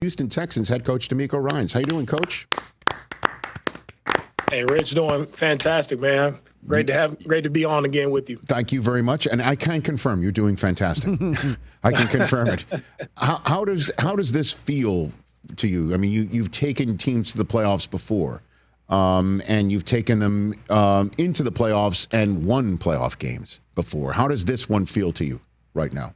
Houston Texans head coach DeMeco Ryans. How you doing, Coach? Hey, Rich, doing fantastic, man. Great to be on again with you. Thank you very much, and I can confirm you're doing fantastic. I can confirm it. How does this feel to you? I mean, you've taken teams to the playoffs before, and you've taken them into the playoffs and won playoff games before. How does this one feel to you right now,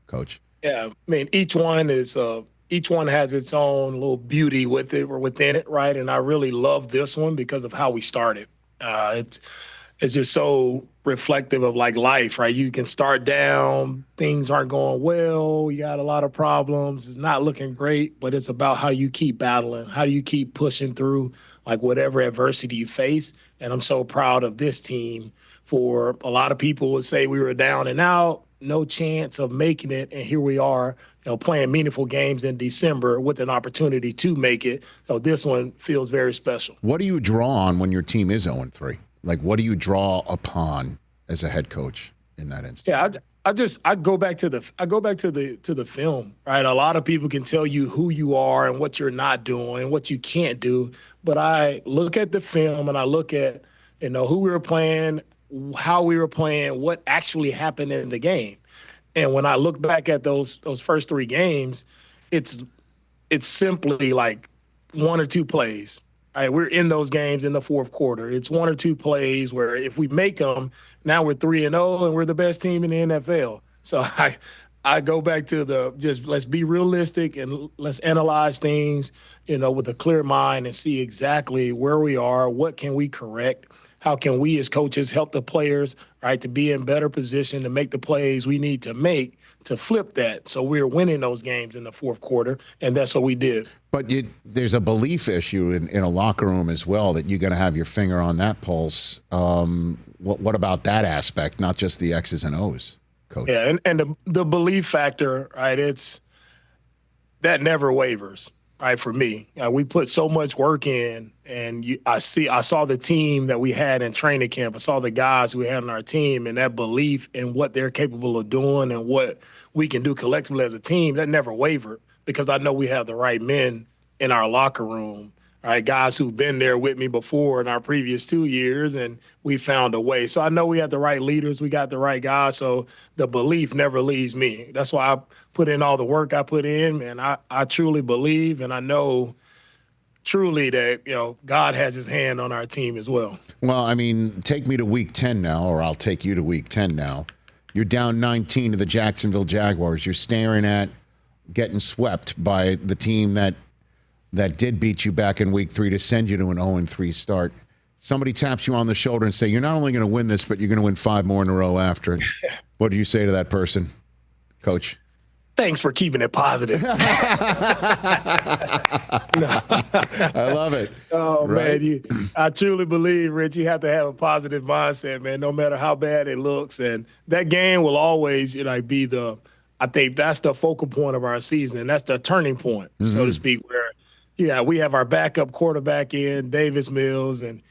Coach? Yeah, I mean, each one has its own little beauty with it or within it, right? And I really love this one because of how we started. It's just so reflective of like life, right? You can start down, things aren't going well, you got a lot of problems, it's not looking great, but it's about how you keep battling, how do you keep pushing through like whatever adversity you face. And I'm so proud of this team. For a lot of people would say we were down and out, no chance of making it, and here we are, playing meaningful games in December with an opportunity to make it. So this one feels very special. What do you draw on when your team is 0-3? Like, what do you draw upon as a head coach in that instance? Yeah, I go back to the film, right? A lot of people can tell you who you are and what you're not doing, what you can't do, but I look at the film and I look at who we were playing, how we were playing, what actually happened in the game. And when I look back at those first three games, it's simply like one or two plays. All right, we're in those games in the fourth quarter. It's one or two plays where if we make them, now we're 3-0 and we're the best team in the NFL. So I go back to let's be realistic and let's analyze things, with a clear mind and see exactly where we are, what can we correct, how can we as coaches help the players, right, to be in better position to make the plays we need to make to flip that. So we're winning those games in the fourth quarter, and that's what we did. But there's a belief issue in a locker room as well that you're going to have your finger on that pulse. What about that aspect, not just the X's and O's, Coach? Yeah, and the belief factor, right, that never wavers. Right, for me, we put so much work in, and I saw the team that we had in training camp. I saw the guys we had on our team, and that belief in what they're capable of doing and what we can do collectively as a team, that never wavered because I know we have the right men in our locker room, right? Guys who've been there with me before in our previous 2 years, and we found a way. So I know we have the right leaders, we got the right guys, so the belief never leaves me. That's why I put in all the work I put in, and I truly believe, and I know truly that, God has his hand on our team as well. Well, I mean, take me to week 10 now, or I'll take you to week 10 now. You're down 19 to the Jacksonville Jaguars. You're staring at getting swept by the team that did beat you back in week 3 to send you to an 0-3 start. Somebody taps you on the shoulder and say, you're not only going to win this, but you're going to win 5 more in a row after it. What do you say to that person, Coach? Thanks for keeping it positive. I love it. Oh, right? man, I truly believe, Rich, you have to have a positive mindset, man, no matter how bad it looks. And that game will always be I think that's the focal point of our season. That's the turning point, so to speak, where we have our backup quarterback in, Davis Mills, and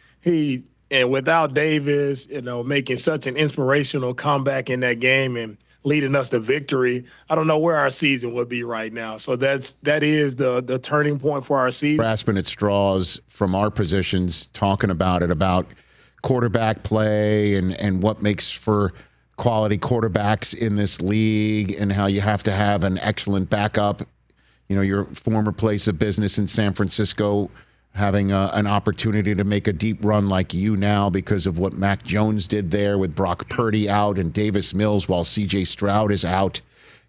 without Davis, making such an inspirational comeback in that game and leading us to victory, I don't know where our season would be right now. So that is the turning point for our season. Grasping at straws from our positions, talking about quarterback play and what makes for quality quarterbacks in this league and how you have to have an excellent backup. Your former place of business in San Francisco having an opportunity to make a deep run like you now because of what Mac Jones did there with Brock Purdy out and Davis Mills while C.J. Stroud is out,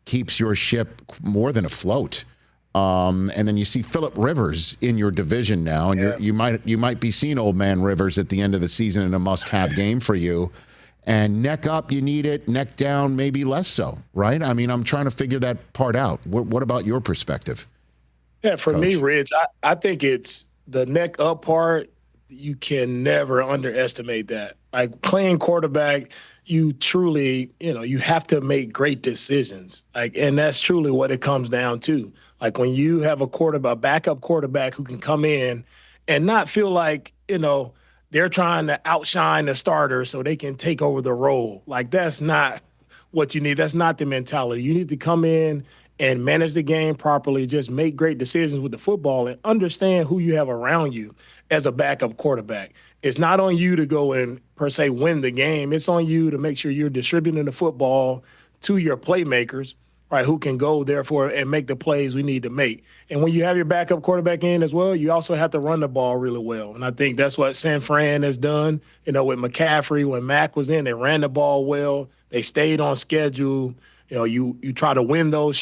keeps your ship more than afloat. And then you see Phillip Rivers in your division now, and you might be seeing old man Rivers at the end of the season in a must-have game for you. And neck up, you need it. Neck down, maybe less so, right? I mean, I'm trying to figure that part out. What about your perspective? Yeah, for me, Rich, I think it's the neck up part. You can never underestimate that. Like playing quarterback, you truly, you have to make great decisions. And that's truly what it comes down to. Like when you have a backup quarterback who can come in and not feel like, they're trying to outshine the starter so they can take over the role. Like that's not what you need. That's not the mentality. You need to come in and manage the game properly, just make great decisions with the football and understand who you have around you as a backup quarterback. It's not on you to go and, per se, win the game. It's on you to make sure you're distributing the football to your playmakers, right, who can go, therefore, and make the plays we need to make. And when you have your backup quarterback in as well, you also have to run the ball really well. And I think that's what San Fran has done, with McCaffrey. When Mac was in, they ran the ball well. They stayed on schedule. You try to win those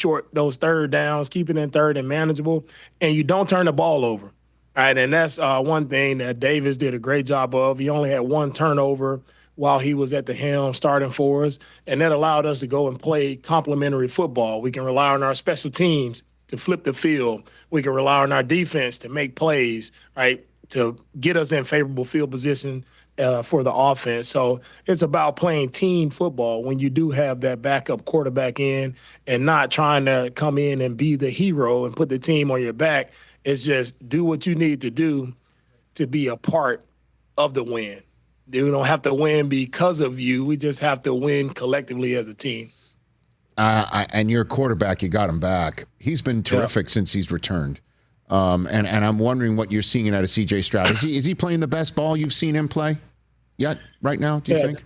third downs, keep it in third and manageable, and you don't turn the ball over. All right, and that's one thing that Davis did a great job of. He only had one turnover while he was at the helm starting for us, and that allowed us to go and play complementary football. We can rely on our special teams to flip the field. We can rely on our defense to make plays, right, to get us in favorable field position for the offense. So it's about playing team football when you do have that backup quarterback in and not trying to come in and be the hero and put the team on your back. It's just do what you need to do to be a part of the win. We don't have to win because of you. We just have to win collectively as a team. And your quarterback, you got him back. He's been terrific since he's returned. And I'm wondering what you're seeing out of C.J. Stroud. Is he playing the best ball you've seen him play yet right now, do you think?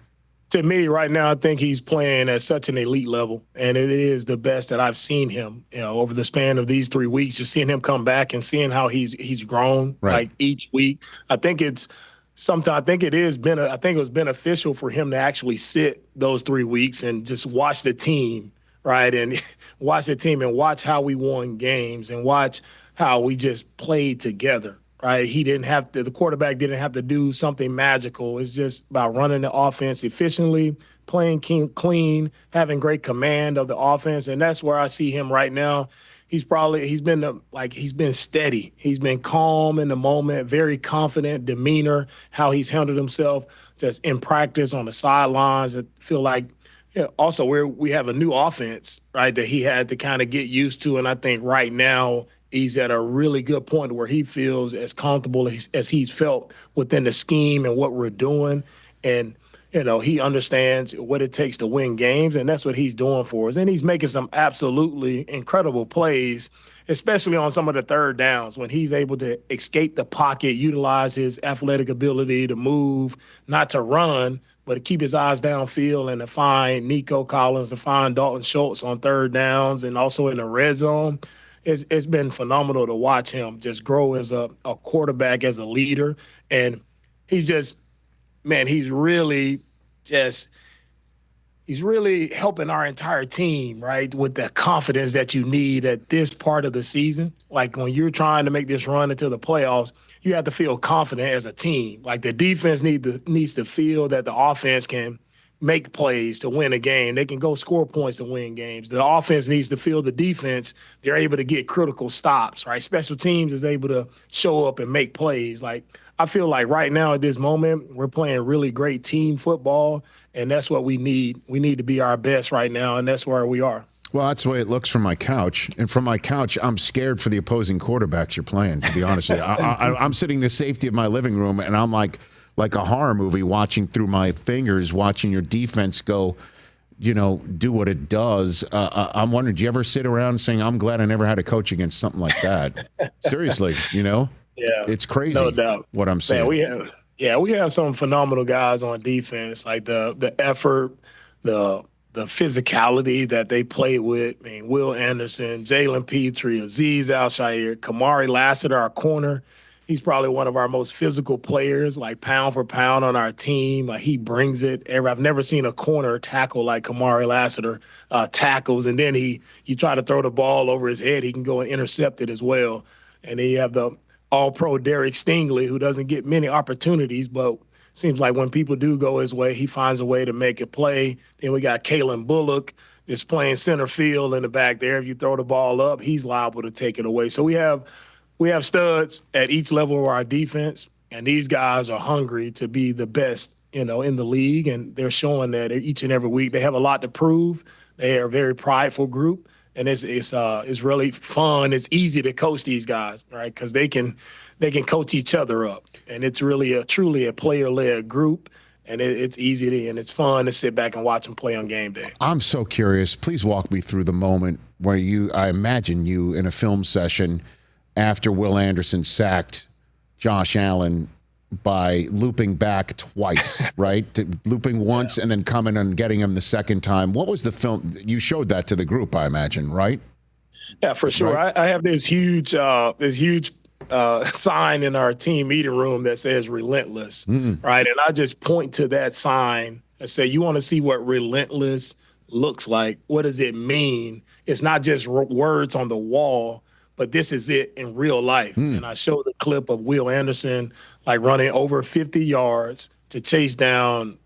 To me, right now, I think he's playing at such an elite level, and it is the best that I've seen him, over the span of these 3 weeks, just seeing him come back and seeing how he's grown, right, like each week. I think it was beneficial for him to actually sit those 3 weeks and just watch the team, right, and watch the team and watch how we won games and watch how we just played together. Right, the quarterback didn't have to do something magical. It's just about running the offense efficiently, playing clean, having great command of the offense, and that's where I see him right now. He's been steady. He's been calm in the moment, very confident demeanor, how he's handled himself just in practice on the sidelines. I feel like also we have a new offense, right, that he had to kind of get used to, and I think right now he's at a really good point where he feels as comfortable as he's felt within the scheme and what we're doing. And, he understands what it takes to win games, and that's what he's doing for us. And he's making some absolutely incredible plays, especially on some of the third downs when he's able to escape the pocket, utilize his athletic ability to move, not to run, but to keep his eyes downfield and to find Nico Collins, to find Dalton Schultz on third downs and also in the red zone. It's been phenomenal to watch him just grow as a quarterback, as a leader. And he's really helping our entire team, right, with the confidence that you need at this part of the season. Like when you're trying to make this run into the playoffs, you have to feel confident as a team. Like the defense needs to feel that the offense can make plays to win a game. They can go score points to win games. The offense needs to feel the defense. They're able to get critical stops, right? Special teams is able to show up and make plays. Like I feel like right now at this moment, we're playing really great team football, and that's what we need. We need to be our best right now, and that's where we are. Well, that's the way it looks from my couch. And from my couch, I'm scared for the opposing quarterbacks you're playing, to be honest with you. I'm sitting in the safety of my living room, and I'm like a horror movie watching through my fingers, watching your defense go, do what it does. I'm wondering, do you ever sit around saying, I'm glad I never had to coach against something like that? Seriously, Yeah. It's crazy. No doubt. What I'm saying. Man, we have some phenomenal guys on defense, like the effort, the physicality that they play with. I mean, Will Anderson, Jalen Petrie, Azeez Al-Shaair, Kamari Lassiter, our corner. He's probably one of our most physical players, like pound for pound on our team. Like he brings it. I've never seen a corner tackle like Kamari Lassiter tackles. And then you try to throw the ball over his head, he can go and intercept it as well. And then you have the all-pro Derek Stingley, who doesn't get many opportunities, but seems like when people do go his way, he finds a way to make it play. Then we got Kalen Bullock just playing center field in the back there. If you throw the ball up, he's liable to take it away. So we have studs at each level of our defense, and these guys are hungry to be the best, in the league, and they're showing that each and every week. They have a lot to prove. They are a very prideful group, and it's really fun. It's easy to coach these guys, right? Because they can coach each other up, and it's really truly a player-led group. and it's easy and it's fun to sit back and watch him play on game day. I'm so curious. Please walk me through the moment where I imagine you in a film session after Will Anderson sacked Josh Allen by looping back twice, right? Looping once and then coming and getting him the second time. What was the film? You showed that to the group, I imagine, right? Yeah, for sure. Right? I have this huge sign in our team meeting room that says relentless, right? And I just point to that sign and say, you want to see what relentless looks like? What does it mean? It's not just words on the wall, but this is it in real life. And I showed the clip of Will Anderson like running over 50 yards to chase down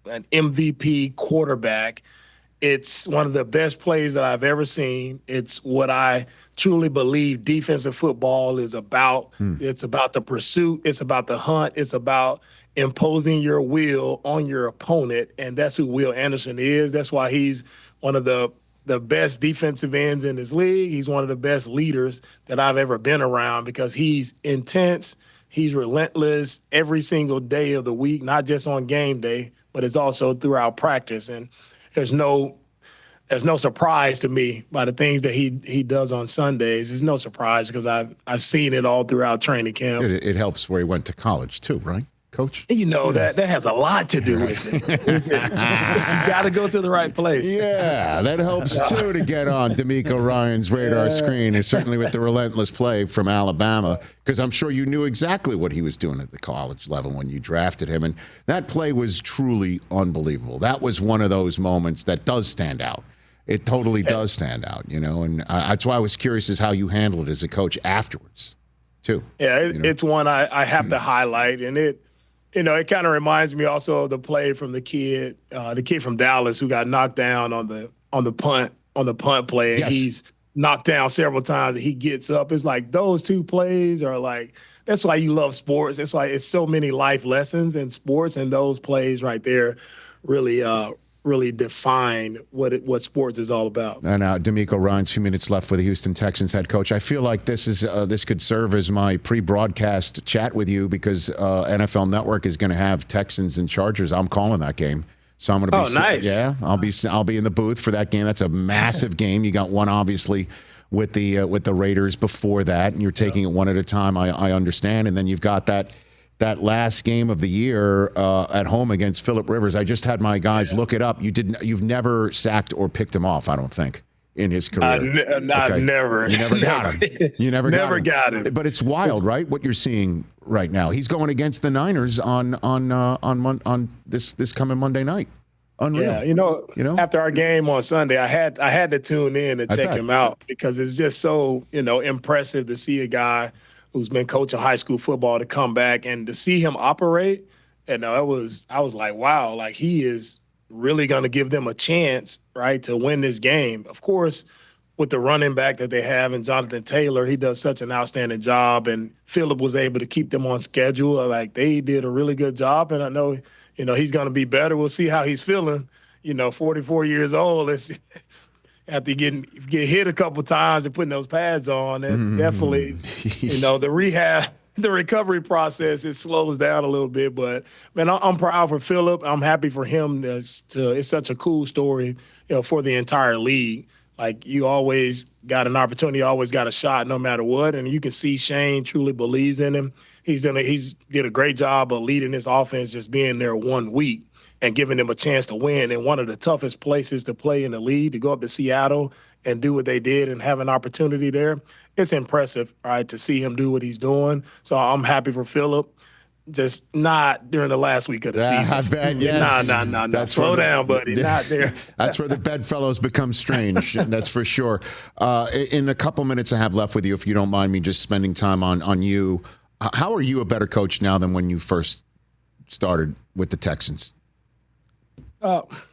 an MVP quarterback. It's one of the best plays that I've ever seen. It's what I truly believe defensive football is about. It's about the pursuit. It's about the hunt. It's about imposing your will on your opponent, and that's who Will Anderson is. That's why he's one of the best defensive ends in this league. He's one of the best leaders that I've ever been around because he's intense. He's relentless every single day of the week, not just on game day, but it's also throughout practice. And there's no surprise to me by the things that he does on Sundays. There's no surprise because I've seen it all throughout training camp. It helps where he went to college too, right, Coach? You know, that has a lot to do with it. You got to go to the right place. Yeah, that helps too to get on DeMeco Ryans' radar screen, and certainly with the relentless play from Alabama, because I'm sure you knew exactly what he was doing at the college level when you drafted him. And that play was truly unbelievable. That was one of those moments that does stand out. It totally does stand out, you know, and that's why I was curious as how you handled it as a coach afterwards, too. Yeah, it's one I have to highlight, and it kind of reminds me also of the play from the kid from Dallas who got knocked down on the punt play, and he's knocked down several times, and he gets up. It's like those two plays are like, that's why you love sports. That's why it's so many life lessons in sports, and those plays right there really define what sports is all about. And now, DeMeco Ryans, 2 minutes left for the Houston Texans head coach. I feel like this could serve as my pre-broadcast chat with you because NFL Network is going to have Texans and Chargers. I'm calling that game, so I'm going to be. Oh, nice! Yeah, I'll be in the booth for that game. That's a massive game. You got one obviously with the Raiders before that, and you're taking it one at a time. I understand, and then you've got that last game of the year at home against Phillip Rivers. I just had my guys look it up. You've never sacked or picked him off, I don't think, in his career. I've never. You never got him. You never got him. But it's wild, right? What you're seeing right now. He's going against the Niners on this coming Monday night. Unreal. Yeah, you know, after our game on Sunday, I had to tune in and check him out because it's just so impressive to see a guy who's been coaching high school football to come back and to see him operate. And I was like, wow, like he is really going to give them a chance, right, to win this game. Of course, with the running back that they have and Jonathan Taylor, he does such an outstanding job. And Phillip was able to keep them on schedule. Like they did a really good job. And I know, he's going to be better. We'll see how he's feeling. 44 years old. After getting hit a couple times and putting those pads on, and definitely, the recovery process, it slows down a little bit. But man, I'm proud for Phillip. I'm happy for him. It's such a cool story, for the entire league. Like you always got an opportunity, always got a shot, no matter what. And you can see Shane truly believes in him. He's did a great job of leading this offense, just being there 1 week and giving them a chance to win in one of the toughest places to play in the league, to go up to Seattle and do what they did and have an opportunity there. It's impressive, right, to see him do what he's doing. So I'm happy for Phillip. Just not during the last week of the season. I bet, yes. No. Slow down, buddy. Not there. That's where the bedfellows become strange. That's for sure. In the couple minutes I have left with you, if you don't mind me just spending time on you, how are you a better coach now than when you first started with the Texans?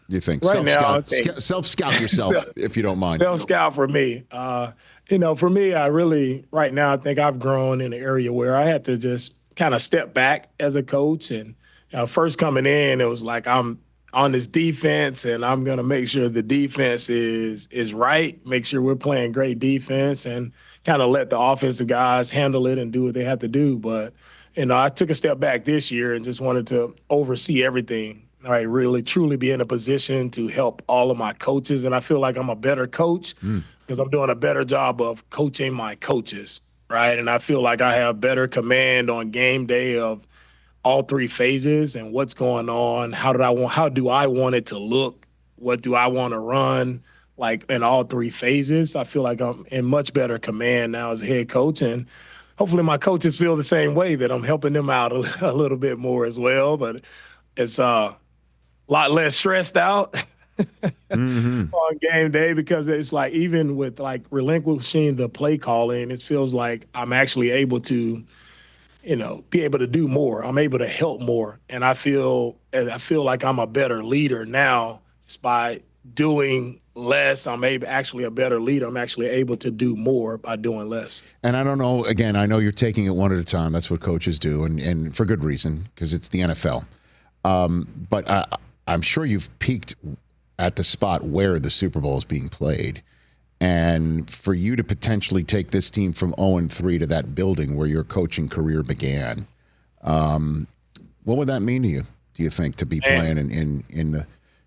You think self-scout yourself if you don't mind. Self-scout for me. For me, I really right now I think I've grown in an area where I had to just kind of step back as a coach. And first coming in, it was like I'm on this defense and I'm going to make sure the defense is right, make sure we're playing great defense and kind of let the offensive guys handle it and do what they have to do. But, I took a step back this year and just wanted to oversee everything. All right, really, truly be in a position to help all of my coaches. And I feel like I'm a better coach because I'm doing a better job of coaching my coaches, right? And I feel like I have better command on game day of all three phases and what's going on. How do I want it to look? What do I want to run? Like in all three phases, I feel like I'm in much better command now as a head coach. And hopefully my coaches feel the same way, that I'm helping them out a little bit more as well. But it's a lot less stressed out on game day, because it's like, even with like relinquishing the play calling, it feels like I'm actually able to, be able to do more. I'm able to help more. And I feel like I'm a better leader now just by doing less. I'm actually a better leader. I'm actually able to do more by doing less. And I don't know, again, I know you're taking it one at a time. That's what coaches do, and for good reason, because it's the NFL. But I'm sure you've peaked at the spot where the Super Bowl is being played. And for you to potentially take this team from 0-3 to that building where your coaching career began, what would that mean to you, do you think, to be playing in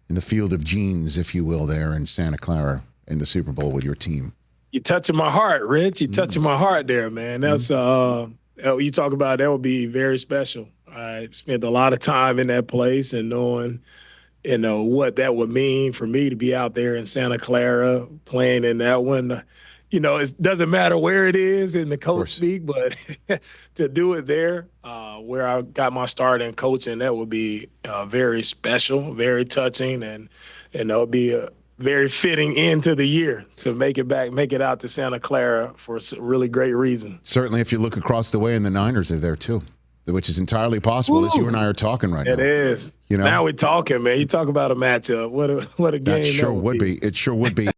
the field of genes, if you will, there in Santa Clara in the Super Bowl with your team? You're touching my heart, Rich. You're touching my heart there, man. That's you talk about, that would be very special. I spent a lot of time in that place and knowing, what that would mean for me to be out there in Santa Clara playing in that one. It doesn't matter where it is in the coach speak, but to do it there, where I got my start in coaching, that would be very special, very touching, and it would be a very fitting end to the year to make it out to Santa Clara for a really great reason. Certainly, if you look across the way, and the Niners are there too, which is entirely possible. As you and I are talking right now. It is. Now we're talking, man. You talk about a matchup. What a game. That sure would be. It sure would be.